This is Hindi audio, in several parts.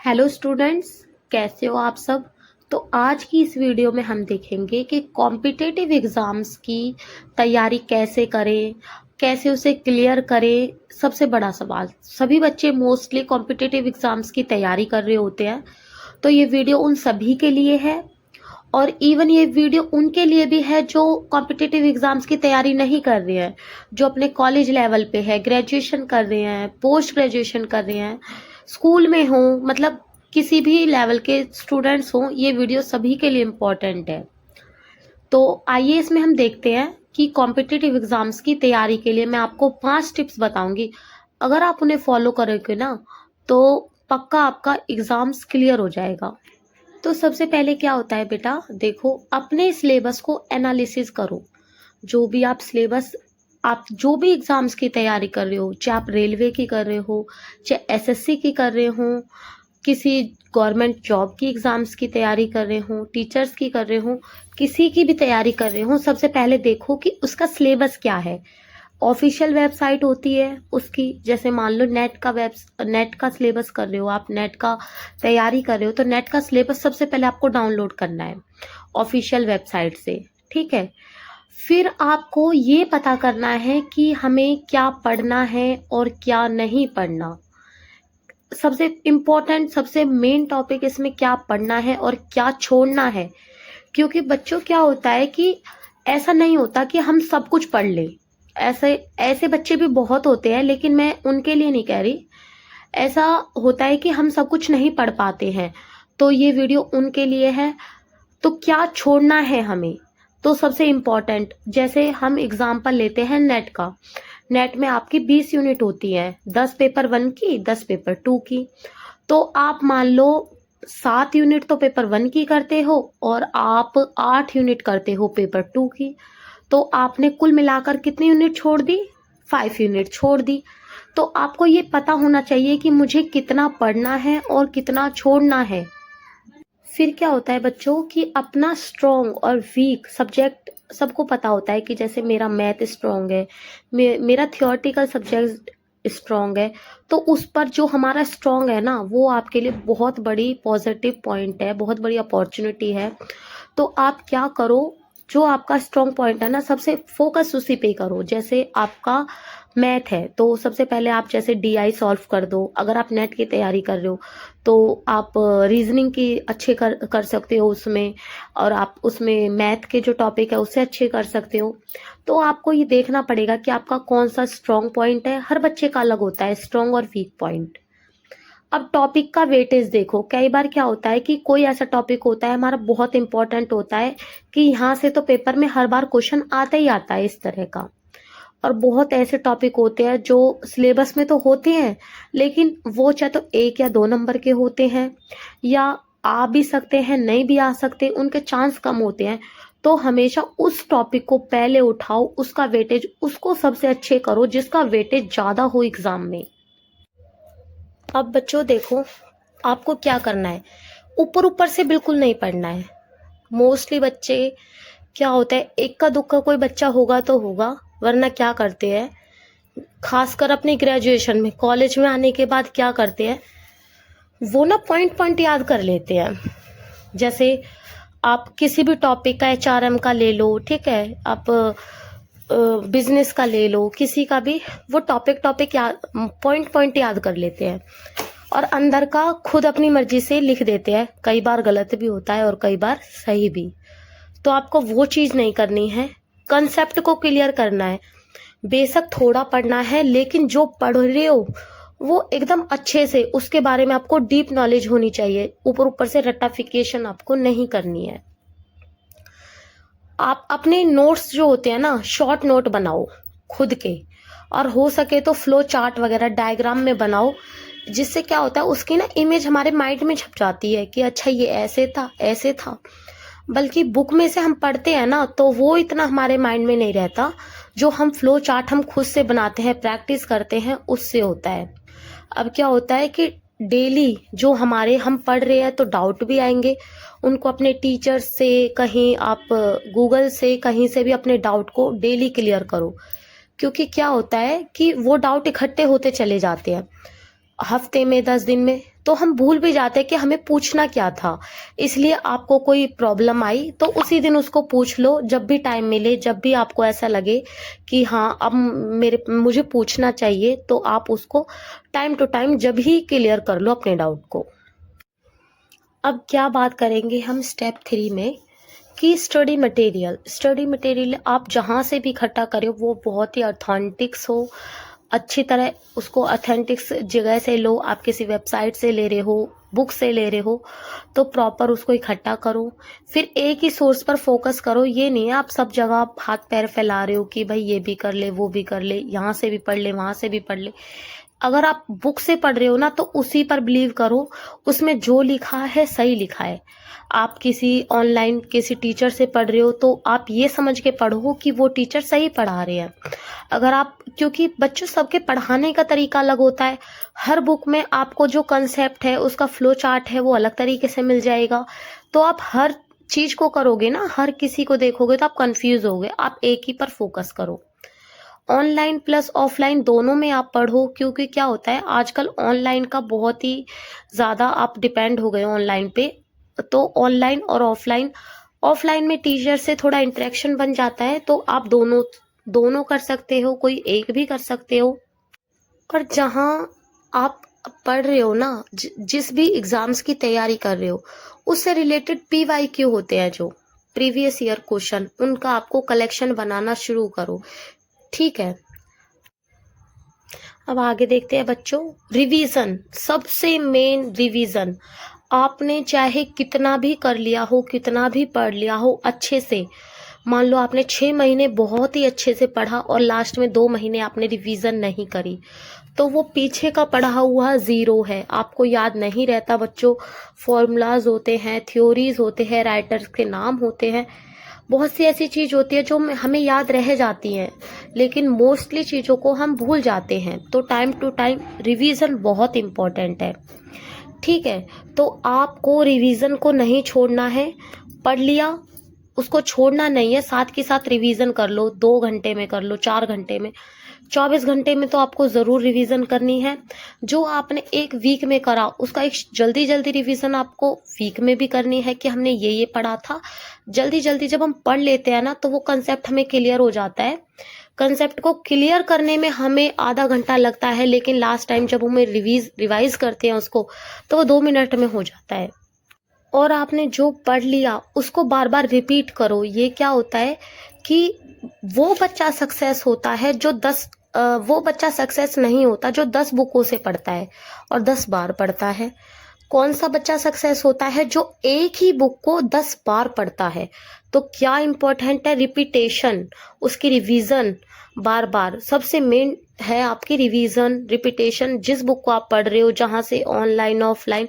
हेलो स्टूडेंट्स, कैसे हो आप सब। तो आज की इस वीडियो में हम देखेंगे कि कॉम्पिटिटिव एग्ज़ाम्स की तैयारी कैसे करें, कैसे उसे क्लियर करें। सबसे बड़ा सवाल, सभी बच्चे मोस्टली कॉम्पिटिटिव एग्ज़ाम्स की तैयारी कर रहे होते हैं, तो ये वीडियो उन सभी के लिए है। और इवन ये वीडियो उनके लिए भी है जो कॉम्पिटिटिव एग्ज़ाम्स की तैयारी नहीं कर रहे हैं, जो अपने कॉलेज लेवल पे है, ग्रेजुएशन कर रहे हैं, पोस्ट ग्रेजुएशन कर रहे हैं, स्कूल में हों, मतलब किसी भी लेवल के स्टूडेंट्स हों, ये वीडियो सभी के लिए इम्पोर्टेंट है। तो आइए इसमें हम देखते हैं कि कॉम्पिटिटिव एग्ज़ाम्स की तैयारी के लिए मैं आपको 5 टिप्स बताऊंगी। अगर आप उन्हें फॉलो करोगे ना, तो पक्का आपका एग्ज़ाम्स क्लियर हो जाएगा। तो सबसे पहले क्या होता है बेटा, देखो अपने सिलेबस को एनालिसिस करो। जो भी आप सिलेबस, आप जो भी एग्जाम्स की तैयारी कर रहे हो, चाहे आप रेलवे की कर रहे हो, चाहे एसएससी की कर रहे हो, किसी गवर्नमेंट जॉब की एग्जाम्स की तैयारी कर रहे हो, टीचर्स की कर रहे हो, किसी की भी तैयारी कर रहे हो, सबसे पहले देखो कि उसका सिलेबस क्या है। ऑफिशियल वेबसाइट होती है उसकी, जैसे मान लो नेट का सिलेबस कर रहे हो, आप नेट का तैयारी कर रहे हो, तो नेट का सिलेबस सबसे पहले आपको डाउनलोड करना है ऑफिशियल वेबसाइट से। ठीक है, फिर आपको ये पता करना है कि हमें क्या पढ़ना है और क्या नहीं पढ़ना। सबसे इम्पोर्टेंट, सबसे मेन टॉपिक इसमें क्या पढ़ना है और क्या छोड़ना है। क्योंकि बच्चों क्या होता है कि ऐसा नहीं होता कि हम सब कुछ पढ़ लें। ऐसे ऐसे बच्चे भी बहुत होते हैं, लेकिन मैं उनके लिए नहीं कह रही। ऐसा होता है कि हम सब कुछ नहीं पढ़ पाते हैं, तो ये वीडियो उनके लिए है। तो क्या छोड़ना है हमें, तो सबसे इम्पोर्टेंट, जैसे हम एग्जाम्पल लेते हैं नेट का। नेट में आपकी 20 यूनिट होती है, 10 पेपर 1 की, 10 पेपर 2 की। तो आप मान लो 7 यूनिट तो पेपर 1 की करते हो और आप 8 यूनिट करते हो पेपर 2 की। तो आपने कुल मिलाकर कितनी यूनिट छोड़ दी? 5 यूनिट छोड़ दी। तो आपको ये पता होना चाहिए कि मुझे कितना पढ़ना है और कितना छोड़ना है। फिर क्या होता है बच्चों कि अपना स्ट्रॉन्ग और वीक सब्जेक्ट सबको पता होता है कि जैसे मेरा मैथ स्ट्रॉन्ग है, मेरा थियोरटिकल सब्जेक्ट स्ट्रॉन्ग है, तो उस पर जो हमारा स्ट्रॉन्ग है ना, वो आपके लिए बहुत बड़ी पॉजिटिव पॉइंट है, बहुत बड़ी अपॉर्चुनिटी है। तो आप क्या करो, जो आपका स्ट्रॉन्ग पॉइंट है ना, सबसे फोकस उसी पे करो। जैसे आपका मैथ है, तो सबसे पहले आप जैसे डीआई सॉल्व कर दो। अगर आप नेट की तैयारी कर रहे हो तो आप रीजनिंग की अच्छे कर सकते हो उसमें, और आप उसमें मैथ के जो टॉपिक है उससे अच्छे कर सकते हो। तो आपको ये देखना पड़ेगा कि आपका कौन सा स्ट्रॉन्ग पॉइंट है। हर बच्चे का अलग होता है स्ट्रॉन्ग और वीक पॉइंट। अब टॉपिक का वेटेज देखो, कई बार क्या होता है कि कोई ऐसा टॉपिक होता है हमारा बहुत इंपॉर्टेंट होता है कि यहाँ से तो पेपर में हर बार क्वेश्चन आता ही आता है इस तरह का। और बहुत ऐसे टॉपिक होते हैं जो सिलेबस में तो होते हैं, लेकिन वो चाहे तो 1 या 2 नंबर के होते हैं, या आ भी सकते हैं, नहीं भी आ सकते, उनके चांस कम होते हैं। तो हमेशा उस टॉपिक को पहले उठाओ, उसका वेटेज, उसको सबसे अच्छे करो जिसका वेटेज ज्यादा हो एग्जाम में। अब बच्चों देखो, आपको क्या करना है, ऊपर ऊपर से बिल्कुल नहीं पढ़ना है। मोस्टली बच्चे क्या होता है, एक का दुक्का कोई बच्चा होगा तो होगा, वरना क्या करते हैं, खासकर अपनी ग्रेजुएशन में, कॉलेज में आने के बाद क्या करते हैं, वो ना पॉइंट पॉइंट याद कर लेते हैं। जैसे आप किसी भी टॉपिक का, एचआरएम का ले लो, ठीक है, आप बिजनेस का ले लो, किसी का भी, वो टॉपिक टॉपिक याद, पॉइंट पॉइंट याद कर लेते हैं और अंदर का खुद अपनी मर्जी से लिख देते हैं। कई बार गलत भी होता है और कई बार सही भी। तो आपको वो चीज नहीं करनी है, कंसेप्ट को क्लियर करना है। बेशक थोड़ा पढ़ना है, लेकिन जो पढ़ रहे हो वो एकदम अच्छे से, उसके बारे में आपको डीप नॉलेज होनी चाहिए। ऊपर ऊपर से रट्टाफिकेशन आपको नहीं करनी है। आप अपने नोट्स जो होते हैं ना, शॉर्ट नोट बनाओ खुद के, और हो सके तो फ्लो चार्ट वगैरह डायग्राम में बनाओ। जिससे क्या होता है, उसकी ना इमेज हमारे माइंड में छप जाती है कि अच्छा ये ऐसे था, ऐसे था। बल्कि बुक में से हम पढ़ते हैं ना, तो वो इतना हमारे माइंड में नहीं रहता। जो हम फ्लो चार्ट हम खुद से बनाते हैं, प्रैक्टिस करते हैं, उससे होता है। अब क्या होता है कि डेली जो हमारे, हम पढ़ रहे हैं तो डाउट भी आएंगे, उनको अपने टीचर से, कहीं आप गूगल से, कहीं से भी अपने डाउट को डेली क्लियर करो। क्योंकि क्या होता है कि वो डाउट इकट्ठे होते चले जाते हैं। हफ्ते में, 10 दिन में, तो हम भूल भी जाते हैं कि हमें पूछना क्या था। इसलिए आपको कोई प्रॉब्लम आई तो उसी दिन उसको पूछ लो, जब भी टाइम मिले, जब भी आपको ऐसा लगे कि हाँ अब मेरे मुझे पूछना चाहिए, तो आप उसको टाइम टू टाइम जब ही क्लियर कर लो अपने डाउट को। अब क्या बात करेंगे हम स्टेप 3 में कि स्टडी मटेरियल आप जहाँ से भी इकट्ठा करें वो बहुत ही ऑथेंटिक्स हो, अच्छी तरह उसको ऑथेंटिक्स जगह से लो। आप किसी वेबसाइट से ले रहे हो, बुक से ले रहे हो, तो प्रॉपर उसको इकट्ठा करो। फिर एक ही सोर्स पर फोकस करो। ये नहीं है आप सब जगह हाथ पैर फैला रहे हो कि भाई ये भी कर ले, वो भी कर ले, यहाँ से भी पढ़ ले, वहां से भी पढ़ ले। अगर आप बुक से पढ़ रहे हो ना, तो उसी पर बिलीव करो, उसमें जो लिखा है सही लिखा है। आप किसी ऑनलाइन किसी टीचर से पढ़ रहे हो तो आप ये समझ के पढ़ो कि वो टीचर सही पढ़ा रहे हैं। अगर आप, क्योंकि बच्चों सबके पढ़ाने का तरीका अलग होता है, हर बुक में आपको जो कंसेप्ट है उसका फ्लो चार्ट है वो अलग तरीके से मिल जाएगा। तो आप हर चीज को करोगे ना, हर किसी को देखोगे तो आप कंफ्यूज होगे। आप एक ही पर फोकस करो। ऑनलाइन प्लस ऑफलाइन दोनों में आप पढ़ो, क्योंकि क्या होता है आजकल ऑनलाइन का बहुत ही ज़्यादा आप डिपेंड हो गए हो ऑनलाइन पे। तो ऑनलाइन और ऑफलाइन, ऑफलाइन में टीचर से थोड़ा इंटरेक्शन बन जाता है, तो आप दोनों दोनों कर सकते हो, कोई एक भी कर सकते हो। और जहाँ आप पढ़ रहे हो ना, जिस भी एग्जाम्स की तैयारी कर रहे हो, उससे रिलेटेड PYQ होते हैं, जो प्रीवियस ईयर क्वेश्चन, उनका आपको कलेक्शन बनाना शुरू करो। ठीक है, अब आगे देखते हैं बच्चों। रिवीजन, सबसे मेन रिवीजन। आपने चाहे कितना भी कर लिया हो, कितना भी पढ़ लिया हो अच्छे से, मान लो आपने 6 महीने बहुत ही अच्छे से पढ़ा और लास्ट में 2 महीने आपने रिवीजन नहीं करी, तो वो पीछे का पढ़ा हुआ जीरो है, आपको याद नहीं रहता बच्चों। फॉर्मूलाज होते हैं, थ्योरीज होते हैं, राइटर्स के नाम होते हैं, बहुत सी ऐसी चीज होती है जो हमें याद रह जाती हैं, लेकिन मोस्टली चीजों को हम भूल जाते हैं। तो टाइम टू टाइम रिवीजन बहुत इंपॉर्टेंट है। ठीक है, तो आपको रिवीजन को नहीं छोड़ना है। पढ़ लिया, उसको छोड़ना नहीं है, साथ के साथ रिवीजन कर लो। 2 घंटे में कर लो, 4 घंटे में, 24 घंटे में तो आपको जरूर रिवीजन करनी है। जो आपने एक वीक में करा उसका एक जल्दी जल्दी रिवीजन आपको वीक में भी करनी है कि हमने ये पढ़ा था। जल्दी जल्दी जब हम पढ़ लेते हैं ना, तो वो कंसेप्ट हमें क्लियर हो जाता है। कंसेप्ट को क्लियर करने में हमें आधा घंटा लगता है, लेकिन लास्ट टाइम जब हमें रिवाइज करते हैं उसको, तो वो 2 मिनट में हो जाता है। और आपने जो पढ़ लिया उसको बार बार रिपीट करो। ये क्या होता है कि वो बच्चा सक्सेस होता है जो वो बच्चा सक्सेस नहीं होता जो 10 बुकों से पढ़ता है और 10 बार पढ़ता है। कौन सा बच्चा सक्सेस होता है जो एक ही बुक को 10 बार पढ़ता है। तो क्या इंपॉर्टेंट है, रिपीटेशन, उसकी रिवीजन बार बार। सबसे मेन है आपकी रिवीजन, रिपीटेशन। जिस बुक को आप पढ़ रहे हो, जहां से ऑनलाइन ऑफलाइन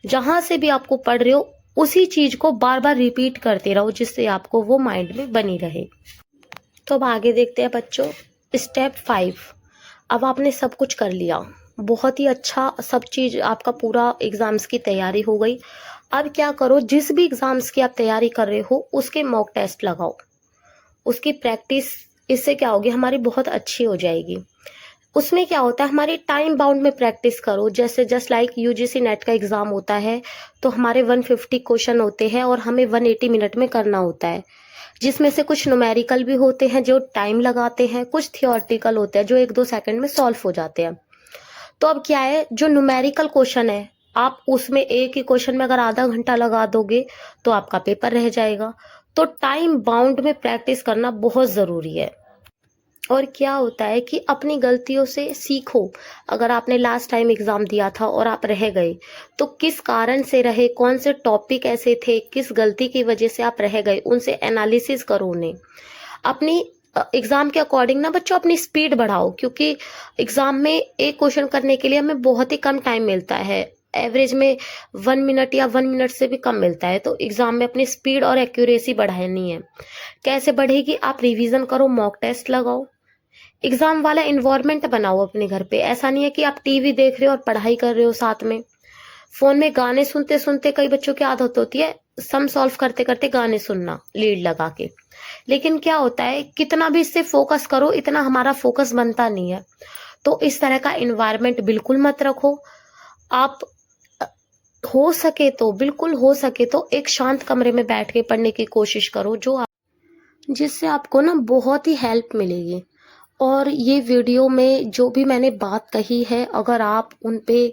जहां से भी आपको पढ़ रहे हो, उसी चीज को बार बार रिपीट करते रहो, जिससे आपको वो माइंड में बनी रहे। तो अब आगे देखते हैं बच्चों, स्टेप 5। अब आपने सब कुछ कर लिया, बहुत ही अच्छा, सब चीज आपका पूरा एग्जाम्स की तैयारी हो गई। अब क्या करो, जिस भी एग्जाम्स की आप तैयारी कर रहे हो उसके मॉक टेस्ट लगाओ, उसकी प्रैक्टिस। इससे क्या होगी, हमारी बहुत अच्छी हो जाएगी। उसमें क्या होता है, हमारी टाइम बाउंड में प्रैक्टिस करो। जैसे जस्ट लाइक यूजीसी नेट का एग्जाम होता है, तो हमारे 150 क्वेश्चन होते हैं और हमें 180 मिनट में करना होता है, जिसमें से कुछ न्यूमेरिकल भी होते हैं जो टाइम लगाते हैं, कुछ थियोरेटिकल होते हैं जो 1-2 सेकंड में सॉल्व हो जाते हैं। तो अब क्या है, जो न्यूमेरिकल क्वेश्चन है, आप उसमें एक ही क्वेश्चन में अगर आधा घंटा लगा दोगे तो आपका पेपर रह जाएगा। तो टाइम बाउंड में प्रैक्टिस करना बहुत जरूरी है। और क्या होता है कि अपनी गलतियों से सीखो। अगर आपने लास्ट टाइम एग्जाम दिया था और आप रह गए, तो किस कारण से रहे, कौन से टॉपिक ऐसे थे, किस गलती की वजह से आप रह गए, उनसे एनालिसिस करो उन्हें। अपनी एग्जाम के अकॉर्डिंग ना बच्चों अपनी स्पीड बढ़ाओ, क्योंकि एग्जाम में एक क्वेश्चन करने के लिए हमें बहुत ही कम टाइम मिलता है। एवरेज में 1 मिनट या 1 मिनट से भी कम मिलता है। तो एग्जाम में अपनी स्पीड और एक्यूरेसी बढ़ानी है। कैसे बढ़ेगी, आप रिवीजन करो, मॉक टेस्ट लगाओ, एग्जाम वाला इन्वायरमेंट बनाओ अपने घर पे। ऐसा नहीं है कि आप टीवी देख रहे हो और पढ़ाई कर रहे हो साथ में। फोन में गाने सुनते सुनते कई बच्चों की आदत होती है सम सॉल्व करते करते गाने सुनना लीड लगा के, लेकिन क्या होता है कितना भी इससे फोकस करो, इतना हमारा फोकस बनता नहीं है। तो इस तरह का एनवायरनमेंट बिल्कुल मत रखो। आप हो सके तो, बिल्कुल हो सके तो एक शांत कमरे में बैठ के पढ़ने की कोशिश करो, जिससे आपको ना बहुत ही हेल्प मिलेगी। और ये वीडियो में जो भी मैंने बात कही है, अगर आप उन पे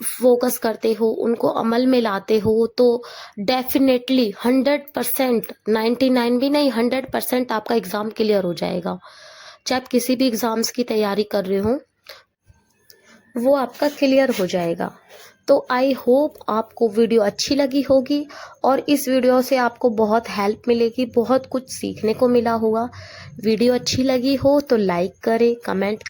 फोकस करते हो, उनको अमल में लाते हो, तो डेफिनेटली 100%, 99 भी नहीं, 100% आपका एग्जाम क्लियर हो जाएगा। चाहे आप किसी भी एग्जाम्स की तैयारी कर रहे हो, वो आपका क्लियर हो जाएगा। तो आई होप आपको वीडियो अच्छी लगी होगी, और इस वीडियो से आपको बहुत हेल्प मिलेगी, बहुत कुछ सीखने को मिला होगा। वीडियो अच्छी लगी हो तो लाइक करें, कमेंट